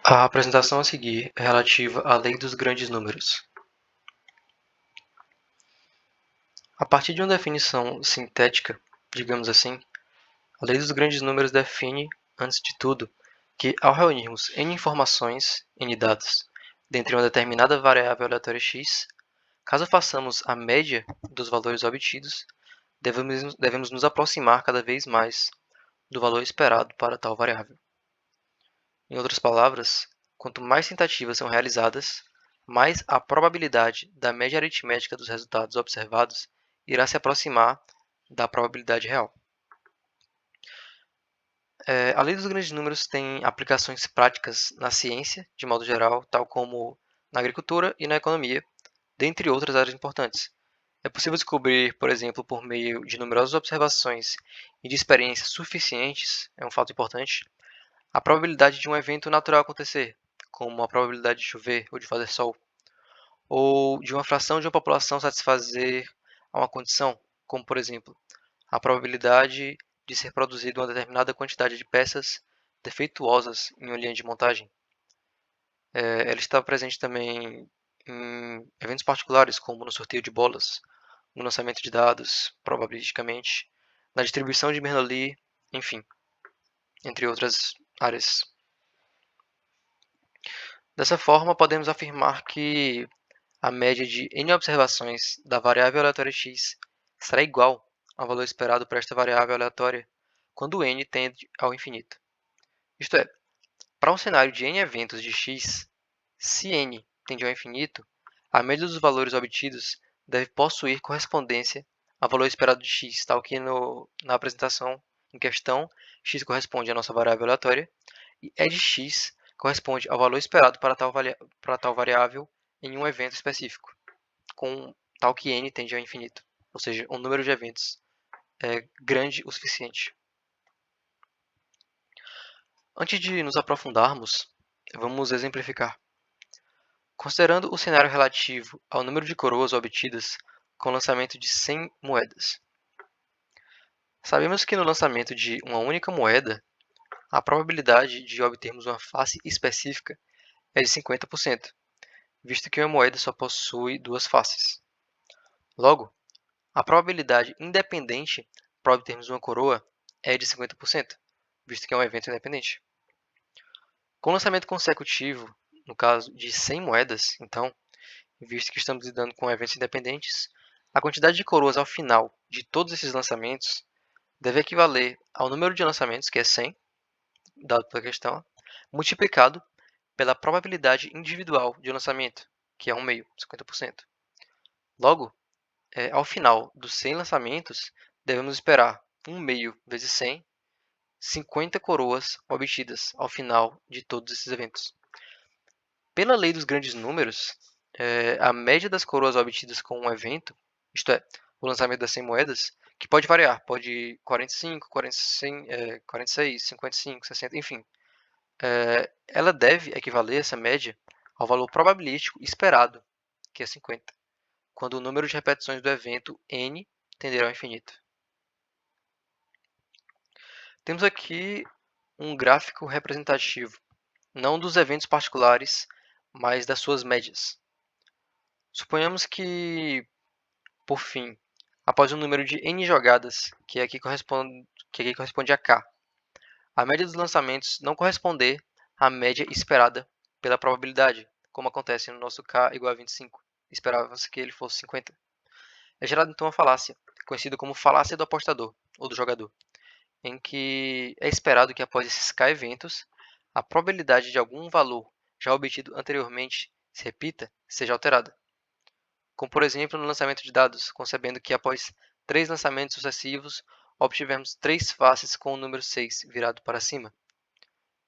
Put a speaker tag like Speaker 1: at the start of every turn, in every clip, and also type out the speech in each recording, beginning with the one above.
Speaker 1: A apresentação a seguir é relativa à lei dos grandes números. A partir de uma definição sintética, digamos assim, a lei dos grandes números define, antes de tudo, que ao reunirmos n informações, n dados, dentre uma determinada variável aleatória x, caso façamos a média dos valores obtidos, devemos nos aproximar cada vez mais do valor esperado para tal variável. Em outras palavras, quanto mais tentativas são realizadas, mais a probabilidade da média aritmética dos resultados observados irá se aproximar da probabilidade real. A lei dos grandes números tem aplicações práticas na ciência, de modo geral, tal como na agricultura e na economia, dentre outras áreas importantes. É possível descobrir, por exemplo, por meio de numerosas observações e de experiências suficientes, é um fato importante, a probabilidade de um evento natural acontecer, como a probabilidade de chover ou de fazer sol, ou de uma fração de uma população satisfazer a uma condição, como, por exemplo, a probabilidade de ser produzida uma determinada quantidade de peças defeituosas em uma linha de montagem. Ela está presente também em eventos particulares, como no sorteio de bolas, no lançamento de dados, probabilisticamente, na distribuição de Bernoulli, enfim, entre outras áreas. Dessa forma, podemos afirmar que a média de n observações da variável aleatória x será igual ao valor esperado para esta variável aleatória quando n tende ao infinito. Isto é, para um cenário de n eventos de x, se n tende ao infinito, a média dos valores obtidos deve possuir correspondência ao valor esperado de x, tal que na apresentação em questão, x corresponde à nossa variável aleatória e e de x corresponde ao valor esperado para tal variável em um evento específico, com tal que n tende ao infinito, ou seja, um número de eventos grande o suficiente. Antes de nos aprofundarmos, vamos exemplificar. Considerando o cenário relativo ao número de coroas obtidas com o lançamento de 100 moedas. Sabemos que no lançamento de uma única moeda, a probabilidade de obtermos uma face específica é de 50%, visto que uma moeda só possui duas faces. Logo, a probabilidade independente para obtermos uma coroa é de 50%, visto que é um evento independente. Com o lançamento consecutivo, no caso de 100 moedas, então, visto que estamos lidando com eventos independentes, a quantidade de coroas ao final de todos esses lançamentos deve equivaler ao número de lançamentos, que é 100, dado pela questão, multiplicado pela probabilidade individual de lançamento, que é 1 meio, 50%. Logo, ao final dos 100 lançamentos, devemos esperar 1 meio vezes 100, 50 coroas obtidas ao final de todos esses eventos. Pela lei dos grandes números, a média das coroas obtidas com um evento, isto é, o lançamento das 100 moedas, que pode variar, pode ir 45, 46, 55, 60, enfim. Ela deve equivaler, essa média, ao valor probabilístico esperado, que é 50, quando o número de repetições do evento n tender ao infinito. Temos aqui um gráfico representativo, não dos eventos particulares, mas das suas médias. Suponhamos que, por fim, após um número de n jogadas, que aqui corresponde a k, a média dos lançamentos não corresponder à média esperada pela probabilidade, como acontece no nosso k igual a 25. Esperava-se que ele fosse 50. É gerada então uma falácia, conhecida como falácia do apostador, ou do jogador, em que é esperado que após esses k eventos, a probabilidade de algum valor já obtido anteriormente se repita seja alterada. Como, por exemplo, no lançamento de dados, concebendo que após 3 lançamentos sucessivos, obtivemos 3 faces com o número 6 virado para cima.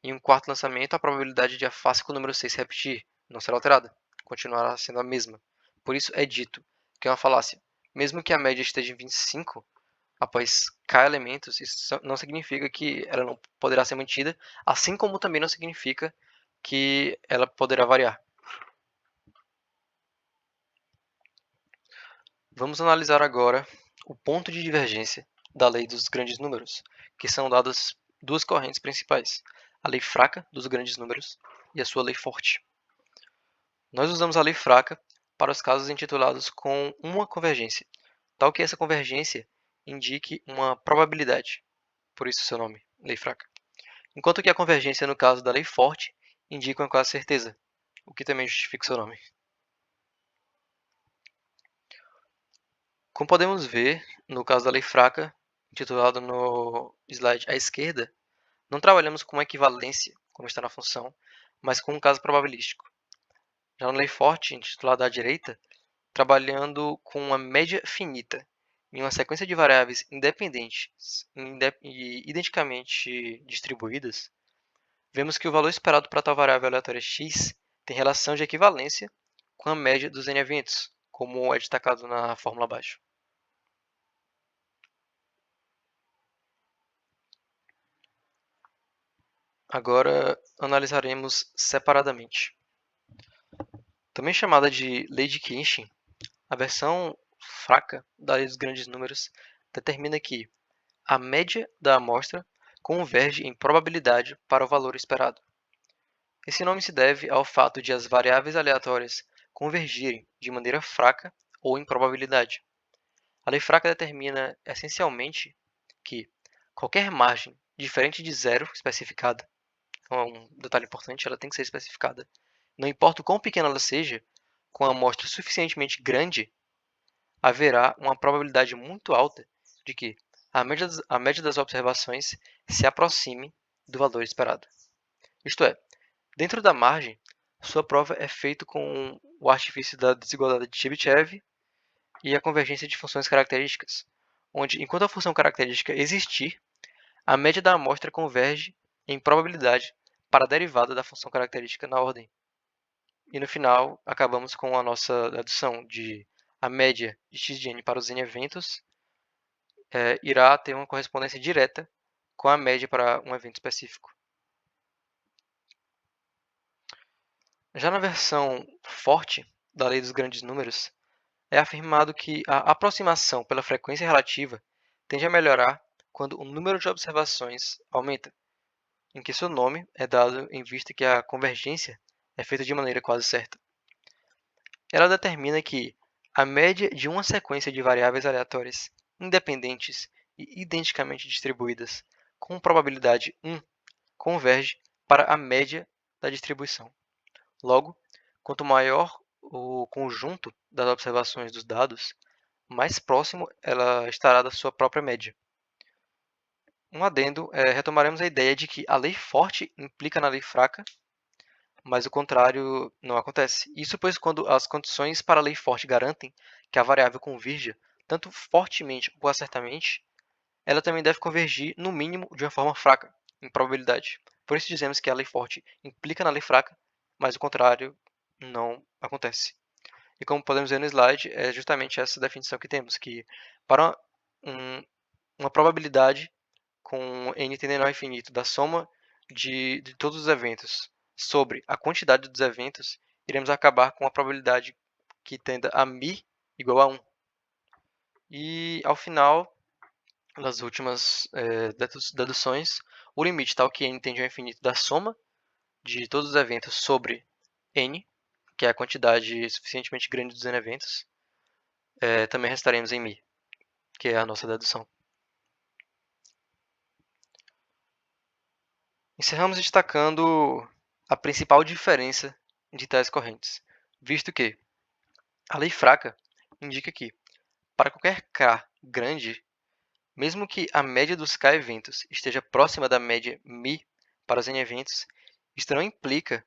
Speaker 1: Em um quarto lançamento, a probabilidade de a face com o número 6 se repetir não será alterada, continuará sendo a mesma. Por isso é dito que é uma falácia. Mesmo que a média esteja em 25, após k elementos, isso não significa que ela não poderá ser mantida, assim como também não significa que ela poderá variar. Vamos analisar agora o ponto de divergência da lei dos grandes números, que são dadas duas correntes principais: a lei fraca dos grandes números e a sua lei forte. Nós usamos a lei fraca para os casos intitulados com uma convergência, tal que essa convergência indique uma probabilidade, por isso seu nome, lei fraca. Enquanto que a convergência no caso da lei forte indica uma quase certeza, o que também justifica o seu nome. Como podemos ver, no caso da lei fraca, intitulado no slide à esquerda, não trabalhamos com uma equivalência, como está na função, mas com um caso probabilístico. Já na lei forte, intitulada à direita, trabalhando com uma média finita em uma sequência de variáveis independentes e identicamente distribuídas, vemos que o valor esperado para tal variável aleatória x tem relação de equivalência com a média dos n eventos, como é destacado na fórmula abaixo. Agora analisaremos separadamente. Também chamada de lei de Cauchy, a versão fraca da lei dos grandes números determina que a média da amostra converge em probabilidade para o valor esperado. Esse nome se deve ao fato de as variáveis aleatórias convergirem de maneira fraca ou em probabilidade. A lei fraca determina essencialmente que qualquer margem diferente de zero especificada, então é um detalhe importante, ela tem que ser especificada, não importa o quão pequena ela seja, com a amostra suficientemente grande, haverá uma probabilidade muito alta de que a média das observações se aproxime do valor esperado. Isto é, dentro da margem, sua prova é feita com o artifício da desigualdade de Chebyshev e a convergência de funções características, onde, enquanto a função característica existir, a média da amostra converge em probabilidade para a derivada da função característica na ordem. E no final, acabamos com a nossa dedução de a média de x de n para os n eventos irá ter uma correspondência direta com a média para um evento específico. Já na versão forte da lei dos grandes números, é afirmado que a aproximação pela frequência relativa tende a melhorar quando o número de observações aumenta, em que seu nome é dado em vista que a convergência é feita de maneira quase certa. Ela determina que a média de uma sequência de variáveis aleatórias independentes e identicamente distribuídas com probabilidade 1 converge para a média da distribuição. Logo, quanto maior o conjunto das observações dos dados, mais próximo ela estará da sua própria média. Um adendo, retomaremos a ideia de que a lei forte implica na lei fraca, mas o contrário não acontece. Isso pois quando as condições para a lei forte garantem que a variável convirja tanto fortemente ou acertamente, ela também deve convergir, no mínimo, de uma forma fraca, em probabilidade. Por isso dizemos que a lei forte implica na lei fraca, mas o contrário não acontece. E como podemos ver no slide, é justamente essa definição que temos, que para uma probabilidade com n tendendo ao infinito da soma de todos os eventos sobre a quantidade dos eventos, iremos acabar com a probabilidade que tenda a μ igual a 1. E, ao final, nas últimas deduções, o limite tal que n tende ao infinito da soma de todos os eventos sobre n, que é a quantidade suficientemente grande dos n eventos, também restaremos em μ, que é a nossa dedução. Encerramos destacando a principal diferença de tais correntes, visto que a lei fraca indica que, para qualquer k grande, mesmo que a média dos k eventos esteja próxima da média μ para os n eventos, isto não implica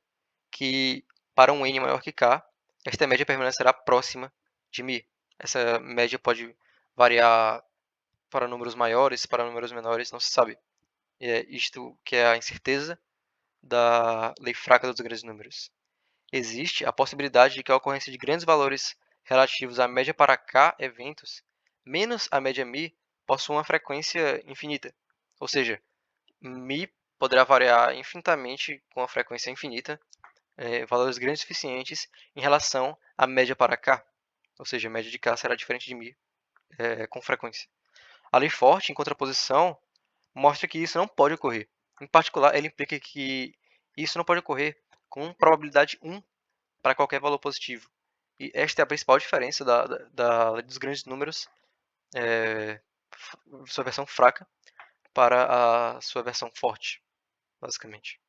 Speaker 1: que, para um n maior que k, esta média permanecerá próxima de μ. Essa média pode variar para números maiores, para números menores, não se sabe. É isto que é a incerteza da lei fraca dos grandes números. Existe a possibilidade de que a ocorrência de grandes valores relativos à média para k eventos, menos a média μ, possua uma frequência infinita. Ou seja, μ poderá variar infinitamente com a frequência infinita, valores grandes suficientes em relação à média para k. Ou seja, a média de k será diferente de μ com frequência. A lei forte, em contraposição, mostra que isso não pode ocorrer. Em particular, ela implica que isso não pode ocorrer com probabilidade 1 para qualquer valor positivo. E esta é a principal diferença lei dos grandes números, sua versão fraca, para a sua versão forte, basicamente.